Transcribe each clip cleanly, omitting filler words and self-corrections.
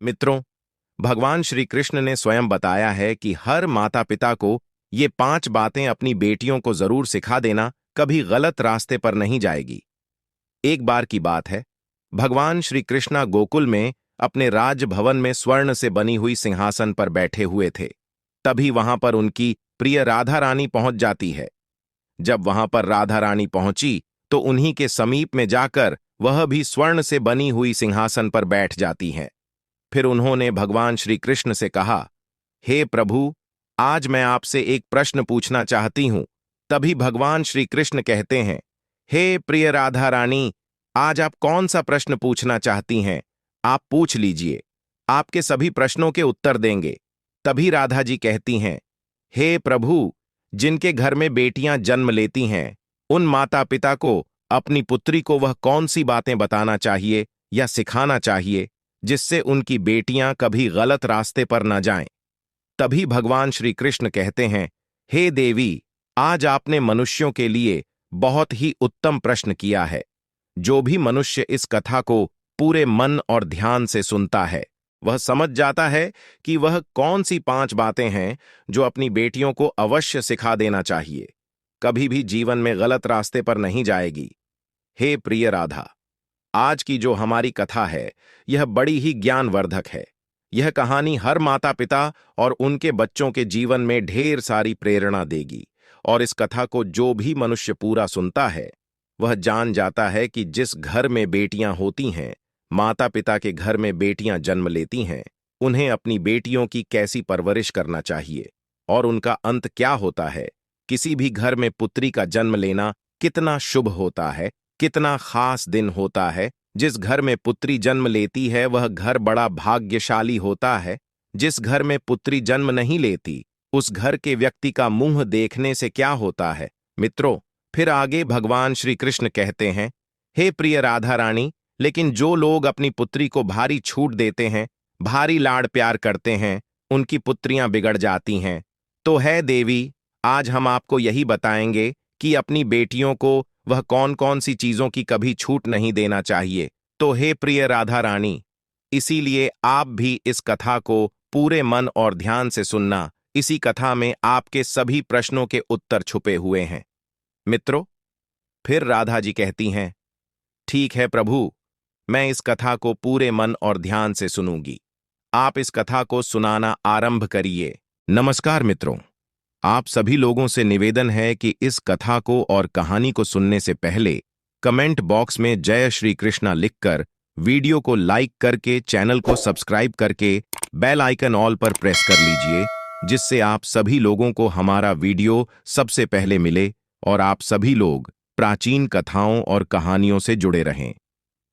मित्रों, भगवान श्री कृष्ण ने स्वयं बताया है कि हर माता पिता को ये 5 बातें अपनी बेटियों को जरूर सिखा देना कभी गलत रास्ते पर नहीं जाएगी। एक बार की बात है, भगवान श्री कृष्णा गोकुल में अपने राजभवन में स्वर्ण से बनी हुई सिंहासन पर बैठे हुए थे। तभी वहां पर उनकी प्रिय राधा रानी पहुंच जाती है। जब वहां पर राधा रानी पहुंची तो उन्हीं के समीप में जाकर वह भी स्वर्ण से बनी हुई सिंहासन पर बैठ जाती हैं। फिर उन्होंने भगवान श्री कृष्ण से कहा, हे प्रभु, आज मैं आपसे एक प्रश्न पूछना चाहती हूं। तभी भगवान श्री कृष्ण कहते हैं, हे प्रिय राधा रानी, आज आप कौन सा प्रश्न पूछना चाहती हैं? आप पूछ लीजिए, आपके सभी प्रश्नों के उत्तर देंगे। तभी राधा जी कहती हैं, हे प्रभु, जिनके घर में बेटियां जन्म लेती हैं, उन माता पिता को अपनी पुत्री को वह कौन सी बातें बताना चाहिए या सिखाना चाहिए जिससे उनकी बेटियां कभी गलत रास्ते पर न जाएं। तभी भगवान श्री कृष्ण कहते हैं, हे देवी, आज आपने मनुष्यों के लिए बहुत ही उत्तम प्रश्न किया है। जो भी मनुष्य इस कथा को पूरे मन और ध्यान से सुनता है, वह समझ जाता है कि वह कौन सी 5 बातें हैं जो अपनी बेटियों को अवश्य सिखा देना चाहिए। कभी भी जीवन में गलत रास्ते पर नहीं जाएगी। हे प्रिय राधा, आज की जो हमारी कथा है, यह बड़ी ही ज्ञानवर्धक है। यह कहानी हर माता पिता और उनके बच्चों के जीवन में ढेर सारी प्रेरणा देगी। और इस कथा को जो भी मनुष्य पूरा सुनता है, वह जान जाता है कि जिस घर में बेटियां होती हैं, माता पिता के घर में बेटियां जन्म लेती हैं, उन्हें अपनी बेटियों की कैसी परवरिश करना चाहिए और उनका अंत क्या होता है। किसी भी घर में पुत्री का जन्म लेना कितना शुभ होता है, कितना खास दिन होता है। जिस घर में पुत्री जन्म लेती है वह घर बड़ा भाग्यशाली होता है। जिस घर में पुत्री जन्म नहीं लेती, उस घर के व्यक्ति का मुंह देखने से क्या होता है। मित्रों, फिर आगे भगवान श्री कृष्ण कहते हैं, हे प्रिय राधा रानी, लेकिन जो लोग अपनी पुत्री को भारी छूट देते हैं, भारी लाड़ प्यार करते हैं, उनकी पुत्रियां बिगड़ जाती हैं। तो है देवी, आज हम आपको यही बताएंगे कि अपनी बेटियों को वह कौन कौन सी चीजों की कभी छूट नहीं देना चाहिए। तो हे प्रिय राधा रानी, इसीलिए आप भी इस कथा को पूरे मन और ध्यान से सुनना। इसी कथा में आपके सभी प्रश्नों के उत्तर छुपे हुए हैं। मित्रों, फिर राधा जी कहती हैं, ठीक है प्रभु, मैं इस कथा को पूरे मन और ध्यान से सुनूंगी। आप इस कथा को सुनाना आरंभ करिए। नमस्कार मित्रों, आप सभी लोगों से निवेदन है कि इस कथा को और कहानी को सुनने से पहले कमेंट बॉक्स में जय श्री कृष्णा लिखकर, वीडियो को लाइक करके, चैनल को सब्सक्राइब करके बेल आइकन ऑल पर प्रेस कर लीजिए, जिससे आप सभी लोगों को हमारा वीडियो सबसे पहले मिले और आप सभी लोग प्राचीन कथाओं और कहानियों से जुड़े रहें।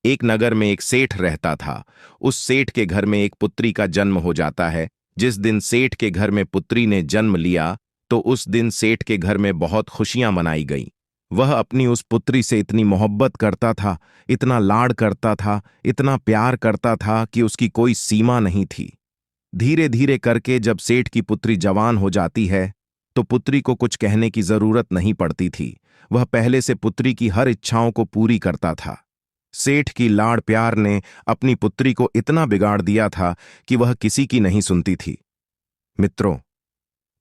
एक नगर में एक सेठ रहता था। उस सेठ के घर में एक पुत्री का जन्म हो जाता है। जिस दिन सेठ के घर में पुत्री ने जन्म लिया, तो उस दिन सेठ के घर में बहुत खुशियां मनाई गईं। वह अपनी उस पुत्री से इतनी मोहब्बत करता था, इतना लाड करता था, इतना प्यार करता था कि उसकी कोई सीमा नहीं थी। धीरे धीरे करके जब सेठ की पुत्री जवान हो जाती है, तो पुत्री को कुछ कहने की जरूरत नहीं पड़ती थी। वह पहले से पुत्री की हर इच्छाओं को पूरी करता था। सेठ की लाड़ प्यार ने अपनी पुत्री को इतना बिगाड़ दिया था कि वह किसी की नहीं सुनती थी। मित्रों,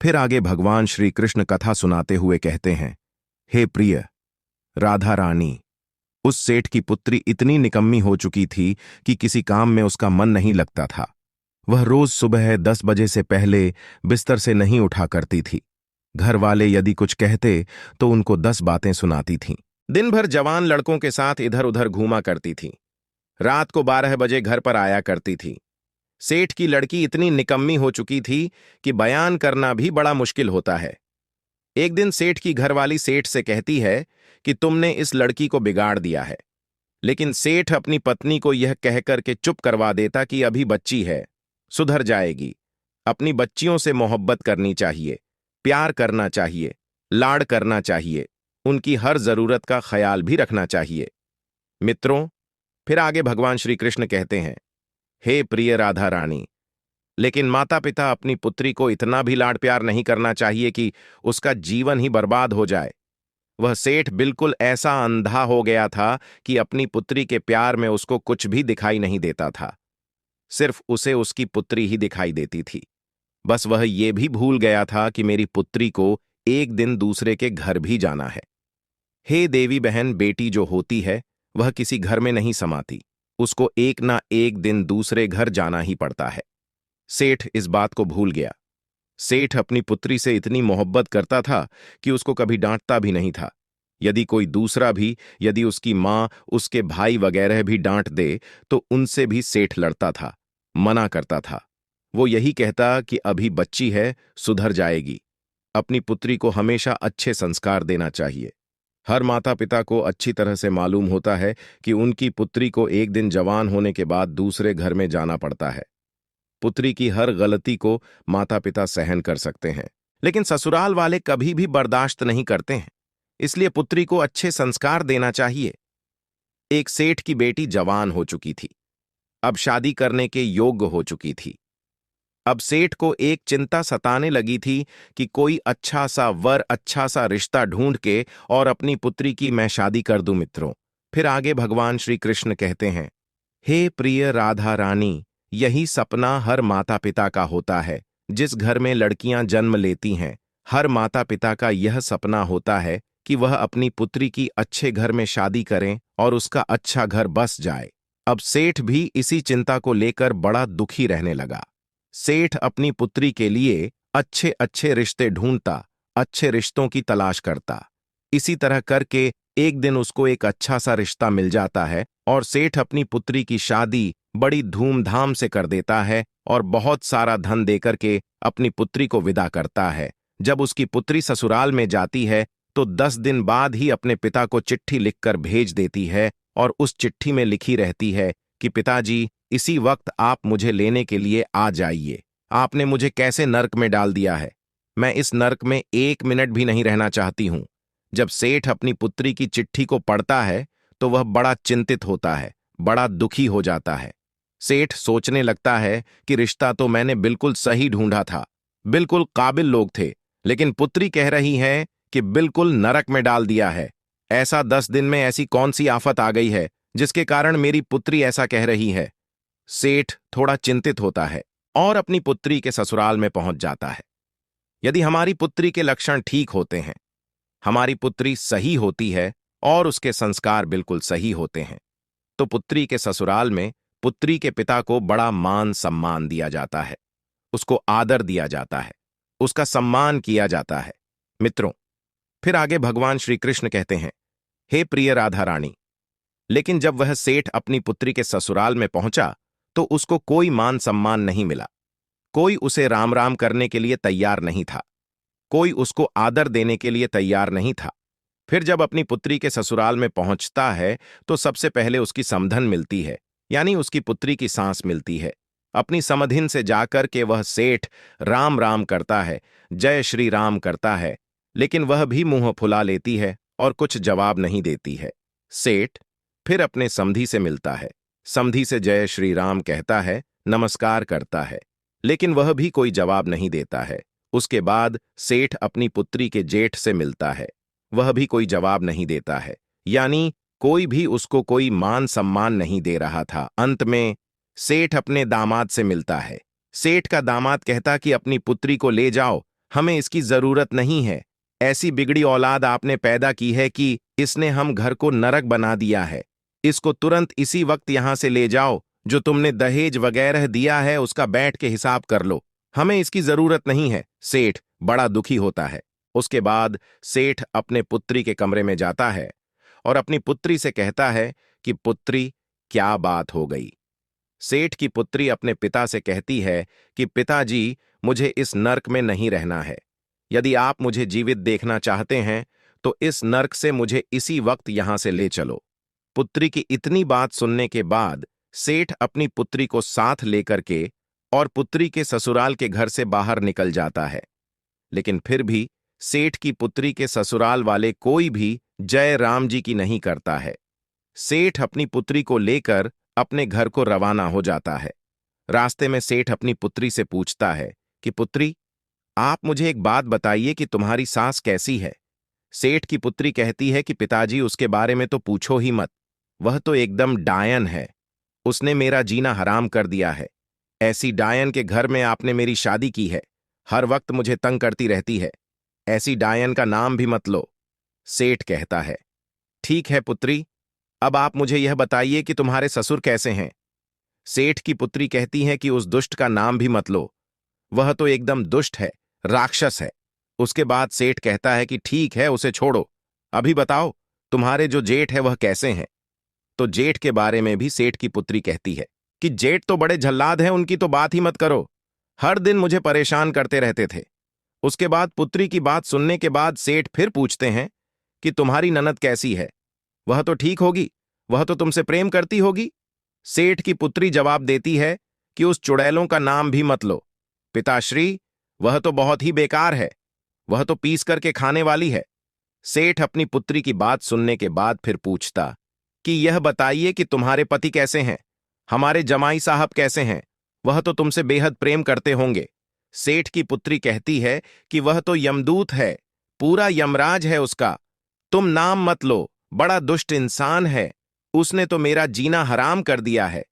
फिर आगे भगवान श्री कृष्ण कथा सुनाते हुए कहते हैं, हे प्रिय राधा रानी, उस सेठ की पुत्री इतनी निकम्मी हो चुकी थी कि किसी काम में उसका मन नहीं लगता था। वह रोज सुबह 10 बजे से पहले बिस्तर से नहीं उठा करती थी। घर वाले यदि कुछ कहते तो उनको 10 बातें सुनाती थीं। दिन भर जवान लड़कों के साथ इधर उधर घूमा करती थी। रात को 12 बजे घर पर आया करती थी। सेठ की लड़की इतनी निकम्मी हो चुकी थी कि बयान करना भी बड़ा मुश्किल होता है। एक दिन सेठ की घरवाली सेठ से कहती है कि तुमने इस लड़की को बिगाड़ दिया है। लेकिन सेठ अपनी पत्नी को यह कहकर के चुप करवा देता कि अभी बच्ची है, सुधर जाएगी। अपनी बच्चियों से मोहब्बत करनी चाहिए, प्यार करना चाहिए, लाड़ करना चाहिए, उनकी हर जरूरत का ख्याल भी रखना चाहिए। मित्रों, फिर आगे भगवान श्री कृष्ण कहते हैं, हे प्रिय राधा रानी, लेकिन माता पिता अपनी पुत्री को इतना भी लाड प्यार नहीं करना चाहिए कि उसका जीवन ही बर्बाद हो जाए। वह सेठ बिल्कुल ऐसा अंधा हो गया था कि अपनी पुत्री के प्यार में उसको कुछ भी दिखाई नहीं देता था। सिर्फ उसे उसकी पुत्री ही दिखाई देती थी। बस वह ये भी भूल गया था कि मेरी पुत्री को एक दिन दूसरे के घर भी जाना है। हे देवी बहन, बेटी जो होती है वह किसी घर में नहीं समाती, उसको एक ना एक दिन दूसरे घर जाना ही पड़ता है। सेठ इस बात को भूल गया। सेठ अपनी पुत्री से इतनी मोहब्बत करता था कि उसको कभी डांटता भी नहीं था। यदि कोई दूसरा भी, यदि उसकी माँ, उसके भाई वगैरह भी डांट दे तो उनसे भी सेठ लड़ता था, मना करता था। वो यही कहता कि अभी बच्ची है, सुधर जाएगी। अपनी पुत्री को हमेशा अच्छे संस्कार देना चाहिए। हर माता पिता को अच्छी तरह से मालूम होता है कि उनकी पुत्री को एक दिन जवान होने के बाद दूसरे घर में जाना पड़ता है। पुत्री की हर गलती को माता पिता सहन कर सकते हैं, लेकिन ससुराल वाले कभी भी बर्दाश्त नहीं करते हैं। इसलिए पुत्री को अच्छे संस्कार देना चाहिए। एक सेठ की बेटी जवान हो चुकी थी, अब शादी करने के योग्य हो चुकी थी। अब सेठ को एक चिंता सताने लगी थी कि कोई अच्छा सा वर, अच्छा सा रिश्ता ढूंढ के और अपनी पुत्री की मैं शादी कर दूं। मित्रों, फिर आगे भगवान श्री कृष्ण कहते हैं, हे प्रिय राधा रानी, यही सपना हर माता पिता का होता है। जिस घर में लड़कियां जन्म लेती हैं, हर माता पिता का यह सपना होता है कि वह अपनी पुत्री की अच्छे घर में शादी करें और उसका अच्छा घर बस जाए। अब सेठ भी इसी चिंता को लेकर बड़ा दुखी रहने लगा। सेठ अपनी पुत्री के लिए अच्छे अच्छे रिश्ते ढूंढता, अच्छे रिश्तों की तलाश करता। इसी तरह करके एक दिन उसको एक अच्छा सा रिश्ता मिल जाता है और सेठ अपनी पुत्री की शादी बड़ी धूमधाम से कर देता है और बहुत सारा धन देकर के अपनी पुत्री को विदा करता है। जब उसकी पुत्री ससुराल में जाती है तो 10 दिन बाद ही अपने पिता को चिट्ठी लिखकर भेज देती है और उस चिट्ठी में लिखी रहती है कि पिताजी, इसी वक्त आप मुझे लेने के लिए आ जाइए। आपने मुझे कैसे नर्क में डाल दिया है। मैं इस नर्क में 1 मिनट भी नहीं रहना चाहती हूं। जब सेठ अपनी पुत्री की चिट्ठी को पढ़ता है तो वह बड़ा चिंतित होता है, बड़ा दुखी हो जाता है। सेठ सोचने लगता है कि रिश्ता तो मैंने बिल्कुल सही ढूंढा था, बिल्कुल काबिल लोग थे, लेकिन पुत्री कह रही है कि बिल्कुल नरक में डाल दिया है। ऐसा 10 दिन में ऐसी कौन सी आफत आ गई है जिसके कारण मेरी पुत्री ऐसा कह रही है। सेठ थोड़ा चिंतित होता है और अपनी पुत्री के ससुराल में पहुंच जाता है। यदि हमारी पुत्री के लक्षण ठीक होते हैं, हमारी पुत्री सही होती है और उसके संस्कार बिल्कुल सही होते हैं, तो पुत्री के ससुराल में पुत्री के पिता को बड़ा मान सम्मान दिया जाता है, उसको आदर दिया जाता है, उसका सम्मान किया जाता है। मित्रों, फिर आगे भगवान श्री कृष्ण कहते हैं, हे प्रिय राधा रानी, लेकिन जब वह सेठ अपनी पुत्री के ससुराल में पहुंचा तो उसको कोई मान सम्मान नहीं मिला। कोई उसे राम राम करने के लिए तैयार नहीं था, कोई उसको आदर देने के लिए तैयार नहीं था। फिर जब अपनी पुत्री के ससुराल में पहुंचता है तो सबसे पहले उसकी समधन मिलती है, यानी उसकी पुत्री की सांस मिलती है। अपनी समधिन से जाकर के वह सेठ राम राम करता है, जय श्री राम करता है, लेकिन वह भी मुंह फुला लेती है और कुछ जवाब नहीं देती है। सेठ फिर अपने समधी से मिलता है, समधी से जय श्री राम कहता है, नमस्कार करता है, लेकिन वह भी कोई जवाब नहीं देता है। उसके बाद सेठ अपनी पुत्री के जेठ से मिलता है, वह भी कोई जवाब नहीं देता है, यानी कोई भी उसको कोई मान सम्मान नहीं दे रहा था। अंत में सेठ अपने दामाद से मिलता है। सेठ का दामाद कहता कि अपनी पुत्री को ले जाओ, हमें इसकी जरूरत नहीं है। ऐसी बिगड़ी औलाद आपने पैदा की है कि इसने हम घर को नरक बना दिया है। इसको तुरंत इसी वक्त यहां से ले जाओ। जो तुमने दहेज वगैरह दिया है उसका बैठ के हिसाब कर लो, हमें इसकी जरूरत नहीं है। सेठ बड़ा दुखी होता है। उसके बाद सेठ अपने पुत्री के कमरे में जाता है और अपनी पुत्री से कहता है कि पुत्री, क्या बात हो गई। सेठ की पुत्री अपने पिता से कहती है कि पिताजी, मुझे इस नर्क में नहीं रहना है। यदि आप मुझे जीवित देखना चाहते हैं तो इस नर्क से मुझे इसी वक्त यहां से ले चलो। पुत्री की इतनी बात सुनने के बाद सेठ अपनी पुत्री को साथ लेकर के और पुत्री के ससुराल के घर से बाहर निकल जाता है। लेकिन फिर भी सेठ की पुत्री के ससुराल वाले कोई भी जय राम जी की नहीं करता है। सेठ अपनी पुत्री को लेकर अपने घर को रवाना हो जाता है। रास्ते में सेठ अपनी पुत्री से पूछता है कि पुत्री, आप मुझे एक बात बताइए कि तुम्हारी सास कैसी है। सेठ की पुत्री कहती है कि पिताजी, उसके बारे में तो पूछो ही मत, वह तो एकदम डायन है, उसने मेरा जीना हराम कर दिया है। ऐसी डायन के घर में आपने मेरी शादी की है, हर वक्त मुझे तंग करती रहती है। ऐसी डायन का नाम भी मत लो। सेठ कहता है। ठीक है पुत्री, अब आप मुझे यह बताइए कि तुम्हारे ससुर कैसे हैं। सेठ की पुत्री कहती है कि उस दुष्ट का नाम भी मत लो, वह तो एकदम दुष्ट है, राक्षस है। उसके बाद सेठ कहता है कि ठीक है, उसे छोड़ो। अभी बताओ, तुम्हारे जो जेठ है वह कैसे हैं। तो जेठ के बारे में भी सेठ की पुत्री कहती है कि जेठ तो बड़े झल्लाद हैं, उनकी तो बात ही मत करो, हर दिन मुझे परेशान करते रहते थे। उसके बाद पुत्री की बात सुनने के बाद सेठ फिर पूछते हैं कि तुम्हारी ननद कैसी है। वह तो ठीक होगी, वह तो तुमसे प्रेम करती होगी। सेठ की पुत्री जवाब देती है कि उस चुड़ैलों का नाम भी मत लो पिताश्री, वह तो बहुत ही बेकार है, वह तो पीस करके खाने वाली है। सेठ अपनी पुत्री की बात सुनने के बाद फिर पूछता कि यह बताइए कि तुम्हारे पति कैसे हैं, हमारे जमाई साहब कैसे हैं, वह तो तुमसे बेहद प्रेम करते होंगे। सेठ की पुत्री कहती है कि वह तो यमदूत है, पूरा यमराज है उसका, तुम नाम मत लो, बड़ा दुष्ट इंसान है, उसने तो मेरा जीना हराम कर दिया है।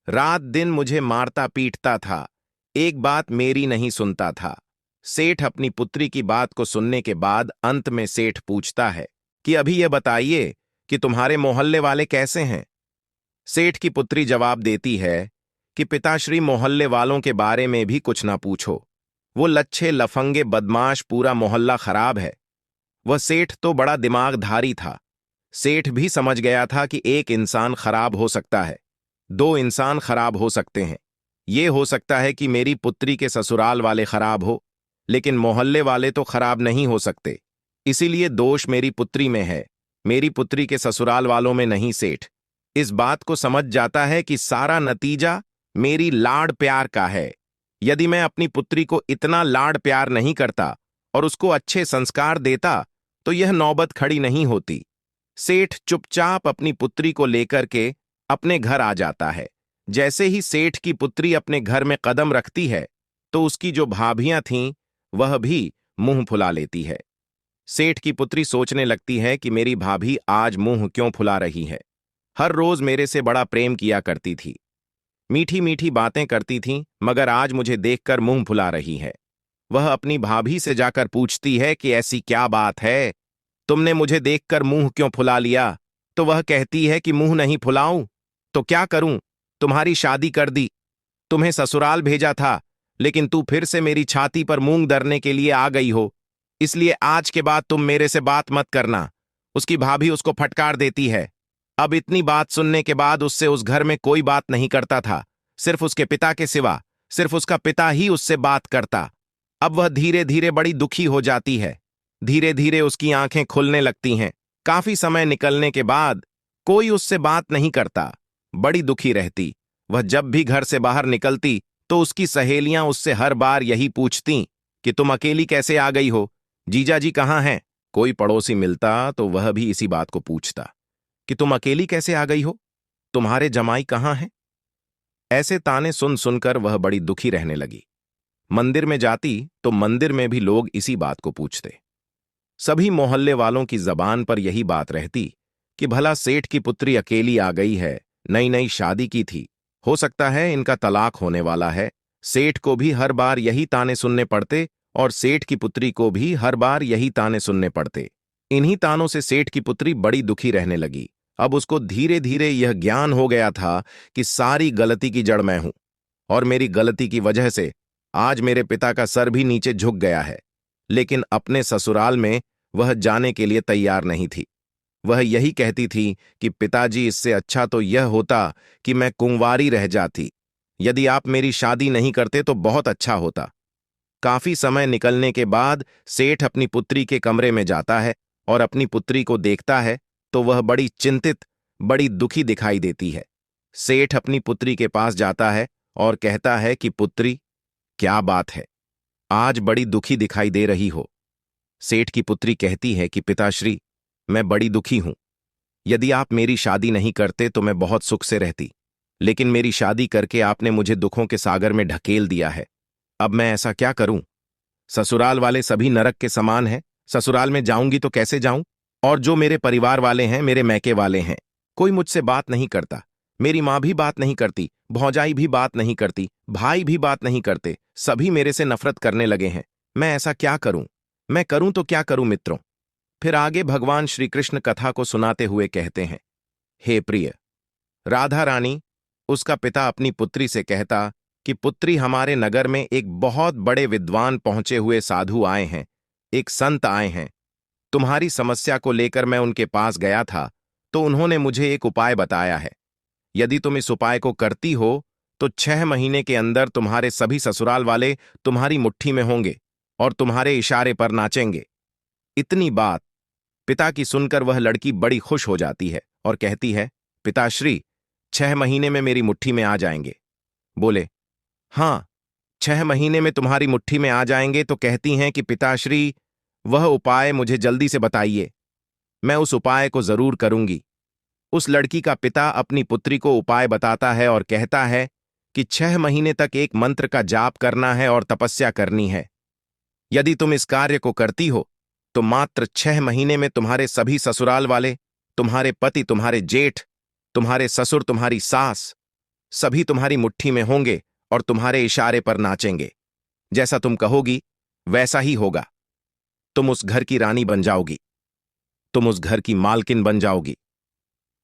रात दिन मुझे मारता पीटता था, एक बात मेरी नहीं सुनता था। सेठ अपनी पुत्री की बात को सुनने के बाद अंत में सेठ पूछता है कि अभी यह बताइए कि तुम्हारे मोहल्ले वाले कैसे हैं। सेठ की पुत्री जवाब देती है कि पिताश्री, मोहल्ले वालों के बारे में भी कुछ ना पूछो, वो लच्छे लफंगे बदमाश, पूरा मोहल्ला खराब है। वह सेठ तो बड़ा दिमागधारी था। सेठ भी समझ गया था कि एक इंसान खराब हो सकता है, दो इंसान खराब हो सकते हैं। ये हो सकता है कि मेरी पुत्री के ससुराल वाले खराब हो, लेकिन मोहल्ले वाले तो खराब नहीं हो सकते। इसीलिए दोष मेरी पुत्री में है, मेरी पुत्री के ससुराल वालों में नहीं। सेठ इस बात को समझ जाता है कि सारा नतीजा मेरी लाड़ प्यार का है। यदि मैं अपनी पुत्री को इतना लाड़ प्यार नहीं करता और उसको अच्छे संस्कार देता तो यह नौबत खड़ी नहीं होती। सेठ चुपचाप अपनी पुत्री को लेकर के अपने घर आ जाता है। जैसे ही सेठ की पुत्री अपने घर में कदम रखती है तो उसकी जो भाभियां थीं वह भी मुंह फुला लेती है। सेठ की पुत्री सोचने लगती है कि मेरी भाभी आज मुंह क्यों फुला रही है। हर रोज मेरे से बड़ा प्रेम किया करती थी, मीठी मीठी बातें करती थी, मगर आज मुझे देखकर मुंह फुला रही है। वह अपनी भाभी से जाकर पूछती है कि ऐसी क्या बात है, तुमने मुझे देखकर मुंह क्यों फुला लिया। तो वह कहती है कि मुंह नहीं फुलाऊं तो क्या करूं, तुम्हारी शादी कर दी, तुम्हें ससुराल भेजा था, लेकिन तू फिर से मेरी छाती पर मूंग धरने के लिए आ गई हो, इसलिए आज के बाद तुम मेरे से बात मत करना। उसकी भाभी उसको फटकार देती है। अब इतनी बात सुनने के बाद उससे उस घर में कोई बात नहीं करता था, सिर्फ उसके पिता के सिवा सिर्फ उसका पिता ही उससे बात करता। अब वह धीरे धीरे बड़ी दुखी हो जाती है, धीरे धीरे उसकी आंखें खुलने लगती हैं। काफी समय निकलने के बाद कोई उससे बात नहीं करता, बड़ी दुखी रहती। वह जब भी घर से बाहर निकलती तो उसकी सहेलियां उससे हर बार यही पूछती कि तुम अकेली कैसे आ गई हो, जीजाजी कहाँ हैं। कोई पड़ोसी मिलता तो वह भी इसी बात को पूछता कि तुम अकेली कैसे आ गई हो, तुम्हारे जमाई कहाँ हैं। ऐसे ताने सुन सुनकर वह बड़ी दुखी रहने लगी। मंदिर में जाती तो मंदिर में भी लोग इसी बात को पूछते। सभी मोहल्ले वालों की जबान पर यही बात रहती कि भला सेठ की पुत्री अकेली आ गई है, नई नई शादी की थी, हो सकता है इनका तलाक होने वाला है। सेठ को भी हर बार यही ताने सुनने पड़ते और सेठ की पुत्री को भी हर बार यही ताने सुनने पड़ते। इन्हीं तानों से सेठ की पुत्री बड़ी दुखी रहने लगी। अब उसको धीरे धीरे यह ज्ञान हो गया था कि सारी गलती की जड़ मैं हूं और मेरी गलती की वजह से आज मेरे पिता का सर भी नीचे झुक गया है। लेकिन अपने ससुराल में वह जाने के लिए तैयार नहीं थी। वह यही कहती थी कि पिताजी, इससे अच्छा तो यह होता कि मैं कुंवारी रह जाती, यदि आप मेरी शादी नहीं करते तो बहुत अच्छा होता। काफी समय निकलने के बाद सेठ अपनी पुत्री के कमरे में जाता है और अपनी पुत्री को देखता है तो वह बड़ी चिंतित, बड़ी दुखी दिखाई देती है। सेठ अपनी पुत्री के पास जाता है और कहता है कि पुत्री, क्या बात है, आज बड़ी दुखी दिखाई दे रही हो। सेठ की पुत्री कहती है कि पिताश्री, मैं बड़ी दुखी हूं। यदि आप मेरी शादी नहीं करते तो मैं बहुत सुख से रहती, लेकिन मेरी शादी करके आपने मुझे दुखों के सागर में ढकेल दिया है। अब मैं ऐसा क्या करूं? ससुराल वाले सभी नरक के समान हैं, ससुराल में जाऊंगी तो कैसे जाऊं? और जो मेरे परिवार वाले हैं, मेरे मैके वाले हैं, कोई मुझसे बात नहीं करता, मेरी माँ भी बात नहीं करती, भौजाई भी बात नहीं करती, भाई भी बात नहीं करते, सभी मेरे से नफरत करने लगे हैं। मैं ऐसा क्या करूं? मैं करूं तो क्या करूं मित्रों? फिर आगे भगवान श्री कृष्ण कथा को सुनाते हुए कहते हैं, हे प्रिय राधा रानी, उसका पिता अपनी पुत्री से कहता कि पुत्री, हमारे नगर में एक बहुत बड़े विद्वान पहुंचे हुए साधु आए हैं, एक संत आए हैं। तुम्हारी समस्या को लेकर मैं उनके पास गया था, तो उन्होंने मुझे एक उपाय बताया है। यदि तुम इस उपाय को करती हो तो 6 महीने के अंदर तुम्हारे सभी ससुराल वाले तुम्हारी मुट्ठी में होंगे और तुम्हारे इशारे पर नाचेंगे। इतनी बात पिता की सुनकर वह लड़की बड़ी खुश हो जाती है और कहती है, पिताश्री, 6 महीने में मेरी मुट्ठी में आ जाएंगे। बोले, हाँ, 6 महीने में तुम्हारी मुट्ठी में आ जाएंगे। तो कहती हैं कि पिताश्री, वह उपाय मुझे जल्दी से बताइए, मैं उस उपाय को जरूर करूंगी। उस लड़की का पिता अपनी पुत्री को उपाय बताता है और कहता है कि 6 महीने तक एक मंत्र का जाप करना है और तपस्या करनी है। यदि तुम इस कार्य को करती हो तो मात्र 6 महीने में तुम्हारे सभी ससुराल वाले, तुम्हारे पति, तुम्हारे जेठ, तुम्हारे ससुर, तुम्हारी सास, सभी तुम्हारी मुट्ठी में होंगे और तुम्हारे इशारे पर नाचेंगे। जैसा तुम कहोगी वैसा ही होगा। तुम उस घर की रानी बन जाओगी, तुम उस घर की मालकिन बन जाओगी।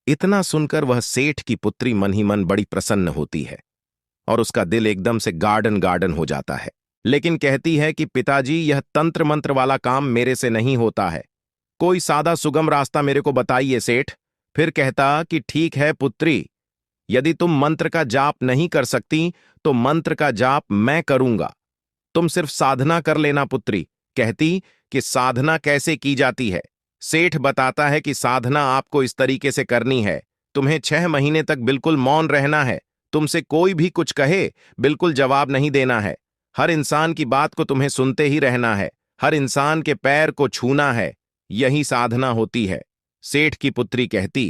इतना सुनकर वह सेठ की पुत्री मन ही मन बड़ी प्रसन्न होती है और उसका दिल एकदम से गार्डन गार्डन हो जाता है। लेकिन कहती है कि पिताजी, यह तंत्र मंत्र वाला काम मेरे से नहीं होता है, कोई सादा सुगम रास्ता मेरे को बताइए सेठ। फिर कहता कि ठीक है पुत्री, यदि तुम मंत्र का जाप नहीं कर सकती तो मंत्र का जाप मैं करूंगा, तुम सिर्फ साधना कर लेना पुत्री। कहती कि साधना कैसे की जाती है? सेठ बताता है कि साधना आपको इस तरीके से करनी है, तुम्हें 6 महीने तक बिल्कुल मौन रहना है, तुमसे कोई भी कुछ कहे बिल्कुल जवाब नहीं देना है, हर इंसान की बात को तुम्हें सुनते ही रहना है, हर इंसान के पैर को छूना है, यही साधना होती है। सेठ की पुत्री कहती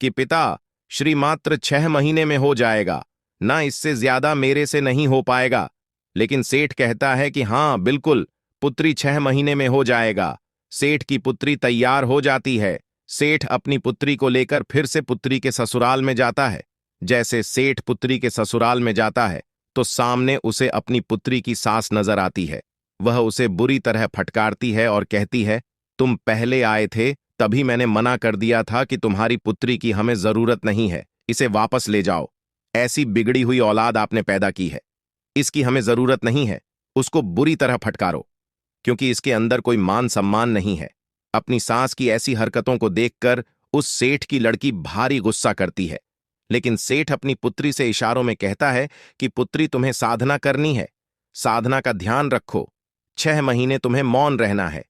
कि पिता श्री, मात्र 6 महीने में हो जाएगा ना, इससे ज्यादा मेरे से नहीं हो पाएगा। लेकिन सेठ कहता है कि हाँ बिल्कुल पुत्री, 6 महीने में हो जाएगा। सेठ की पुत्री तैयार हो जाती है। सेठ अपनी पुत्री को लेकर फिर से पुत्री के ससुराल में जाता है। जैसे सेठ पुत्री के ससुराल में जाता है तो सामने उसे अपनी पुत्री की सास नजर आती है। वह उसे बुरी तरह फटकारती है और कहती है, तुम पहले आए थे तभी मैंने मना कर दिया था कि तुम्हारी पुत्री की हमें जरूरत नहीं है, इसे वापस ले जाओ। ऐसी बिगड़ी हुई औलाद आपने पैदा की है, इसकी हमें जरूरत नहीं है, उसको बुरी तरह फटकारो, क्योंकि इसके अंदर कोई मान सम्मान नहीं है। अपनी सास की ऐसी हरकतों को देखकर उस सेठ की लड़की भारी गुस्सा करती है। लेकिन सेठ अपनी पुत्री से इशारों में कहता है कि पुत्री, तुम्हें साधना करनी है, साधना का ध्यान रखो, 6 महीने तुम्हें मौन रहना है,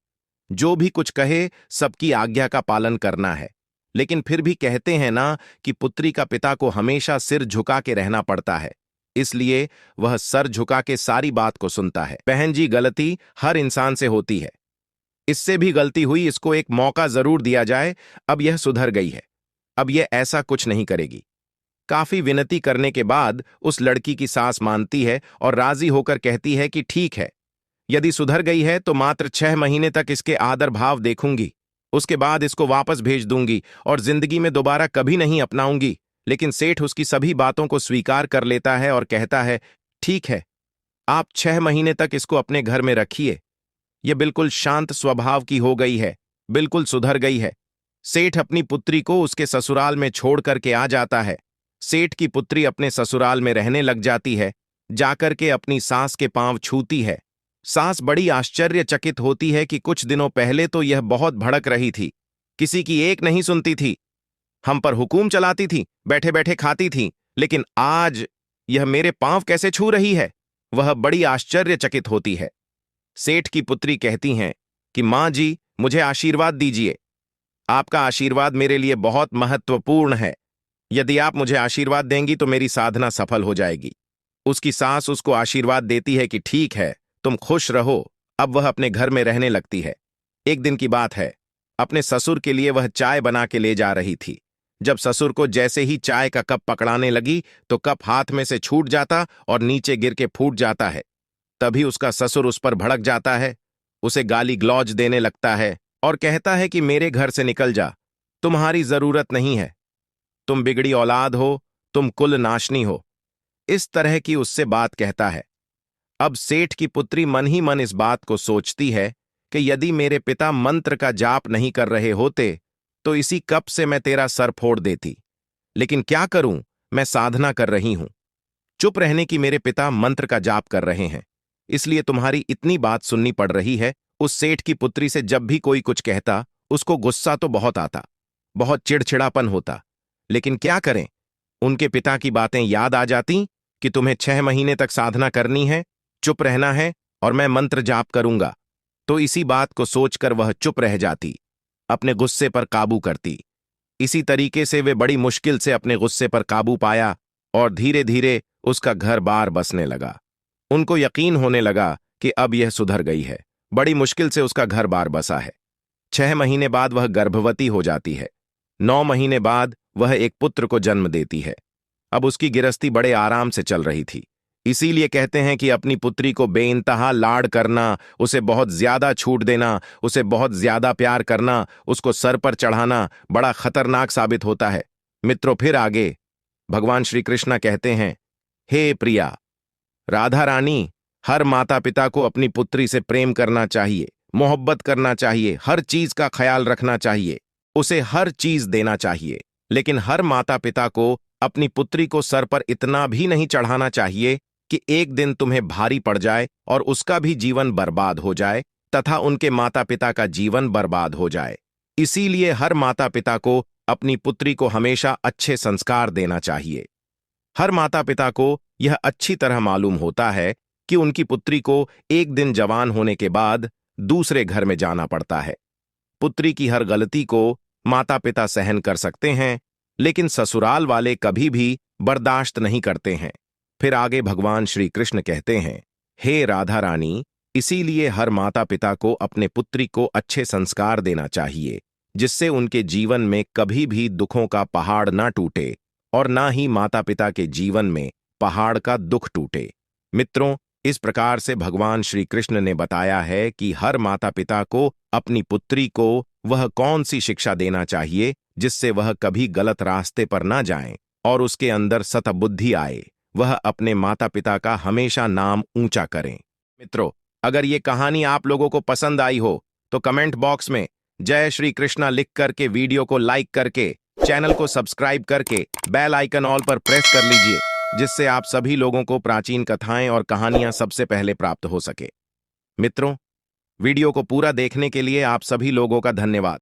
जो भी कुछ कहे सबकी आज्ञा का पालन करना है। लेकिन फिर भी कहते हैं ना कि पुत्री का पिता को हमेशा सिर झुका के रहना पड़ता है, इसलिए वह सर झुका के सारी बात को सुनता है। बहन जी, गलती हर इंसान से होती है, इससे भी गलती हुई, इसको एक मौका जरूर दिया जाए। अब यह सुधर गई है, अब यह ऐसा कुछ नहीं करेगी। काफी विनती करने के बाद उस लड़की की सास मानती है और राजी होकर कहती है कि ठीक है, यदि सुधर गई है तो मात्र 6 महीने तक इसके आदर भाव देखूंगी, उसके बाद इसको वापस भेज दूंगी और जिंदगी में दोबारा कभी नहीं अपनाऊंगी। लेकिन सेठ उसकी सभी बातों को स्वीकार कर लेता है और कहता है, ठीक है, आप 6 महीने तक इसको अपने घर में रखिए, यह बिल्कुल शांत स्वभाव की हो गई है, बिल्कुल सुधर गई है। सेठ अपनी पुत्री को उसके ससुराल में छोड़ करके आ जाता है। सेठ की पुत्री अपने ससुराल में रहने लग जाती है, जाकर के अपनी सास के पांव छूती है। सास बड़ी आश्चर्यचकित होती है कि कुछ दिनों पहले तो यह बहुत भड़क रही थी, किसी की एक नहीं सुनती थी, हम पर हुकूम चलाती थी, बैठे बैठे खाती थी, लेकिन आज यह मेरे पांव कैसे छू रही है? वह बड़ी आश्चर्यचकित होती है। सेठ की पुत्री कहती हैं कि मां जी, मुझे आशीर्वाद दीजिए, आपका आशीर्वाद मेरे लिए बहुत महत्वपूर्ण है, यदि आप मुझे आशीर्वाद देंगी तो मेरी साधना सफल हो जाएगी। उसकी सास उसको आशीर्वाद देती है कि ठीक है, तुम खुश रहो। अब वह अपने घर में रहने लगती है। एक दिन की बात है, अपने ससुर के लिए वह चाय बना के ले जा रही थी। जब ससुर को जैसे ही चाय का कप पकड़ाने लगी तो कप हाथ में से छूट जाता और नीचे गिर के फूट जाता है। तभी उसका ससुर उस पर भड़क जाता है, उसे गाली ग्लौज देने लगता है और कहता है कि मेरे घर से निकल जा, तुम्हारी जरूरत नहीं है, तुम बिगड़ी औलाद हो, तुम कुल नाशनी हो। इस तरह की उससे बात कहता है। अब सेठ की पुत्री मन ही मन इस बात को सोचती है कि यदि मेरे पिता मंत्र का जाप नहीं कर रहे होते तो इसी कप से मैं तेरा सर फोड़ देती। लेकिन क्या करूं, मैं साधना कर रही हूं। चुप रहने की, मेरे पिता मंत्र का जाप कर रहे हैं, इसलिए तुम्हारी इतनी बात सुननी पड़ रही है। उस सेठ की पुत्री से जब भी कोई कुछ कहता उसको गुस्सा तो बहुत आता, बहुत चिड़चिड़ापन होता, लेकिन क्या करें, उनके पिता की बातें याद आ जाती कि तुम्हें 6 महीने तक साधना करनी है, चुप रहना है और मैं मंत्र जाप करूंगा। तो इसी बात को सोचकर वह चुप रह जाती, अपने गुस्से पर काबू करती। इसी तरीके से वे बड़ी मुश्किल से अपने गुस्से पर काबू पाया और धीरे धीरे उसका घर बार बसने लगा। उनको यकीन होने लगा कि अब यह सुधर गई है, बड़ी मुश्किल से उसका घर बार बसा है। 6 महीने बाद वह गर्भवती हो जाती है। 9 महीने बाद वह एक पुत्र को जन्म देती है। अब उसकी गिरस्ती बड़े आराम से चल रही थी। इसीलिए कहते हैं कि अपनी पुत्री को बेइंतहा लाड करना, उसे बहुत ज्यादा छूट देना, उसे बहुत ज्यादा प्यार करना, उसको सर पर चढ़ाना बड़ा खतरनाक साबित होता है। मित्रों, फिर आगे भगवान श्री कृष्ण कहते हैं, हे प्रिया राधा रानी, हर माता पिता को अपनी पुत्री से प्रेम करना चाहिए, मोहब्बत करना चाहिए, हर चीज का ख्याल रखना चाहिए, उसे हर चीज देना चाहिए। लेकिन हर माता पिता को अपनी पुत्री को सर पर इतना भी नहीं चढ़ाना चाहिए कि एक दिन तुम्हें भारी पड़ जाए और उसका भी जीवन बर्बाद हो जाए तथा उनके माता पिता का जीवन बर्बाद हो जाए। इसीलिए हर माता पिता को अपनी पुत्री को हमेशा अच्छे संस्कार देना चाहिए। हर माता पिता को यह अच्छी तरह मालूम होता है कि उनकी पुत्री को एक दिन जवान होने के बाद दूसरे घर में जाना पड़ता है। पुत्री की हर गलती को माता पिता सहन कर सकते हैं, लेकिन ससुराल वाले कभी भी बर्दाश्त नहीं करते हैं। फिर आगे भगवान श्री कृष्ण कहते हैं, हे राधा रानी, इसीलिए हर माता पिता को अपने पुत्री को अच्छे संस्कार देना चाहिए, जिससे उनके जीवन में कभी भी दुखों का पहाड़ ना टूटे और ना ही माता पिता के जीवन में पहाड़ का दुख टूटे। मित्रों, इस प्रकार से भगवान श्री कृष्ण ने बताया है कि हर माता पिता को अपनी पुत्री को वह कौन सी शिक्षा देना चाहिए जिससे वह कभी गलत रास्ते पर ना जाए और उसके अंदर सतबुद्धि आए, वह अपने माता पिता का हमेशा नाम ऊंचा करें। मित्रों, अगर ये कहानी आप लोगों को पसंद आई हो तो कमेंट बॉक्स में जय श्री कृष्णा लिख करके, वीडियो को लाइक करके, चैनल को सब्सक्राइब करके बेल आइकन ऑल पर प्रेस कर लीजिए, जिससे आप सभी लोगों को प्राचीन कथाएं और कहानियां सबसे पहले प्राप्त हो सके। मित्रों, वीडियो को पूरा देखने के लिए आप सभी लोगों का धन्यवाद।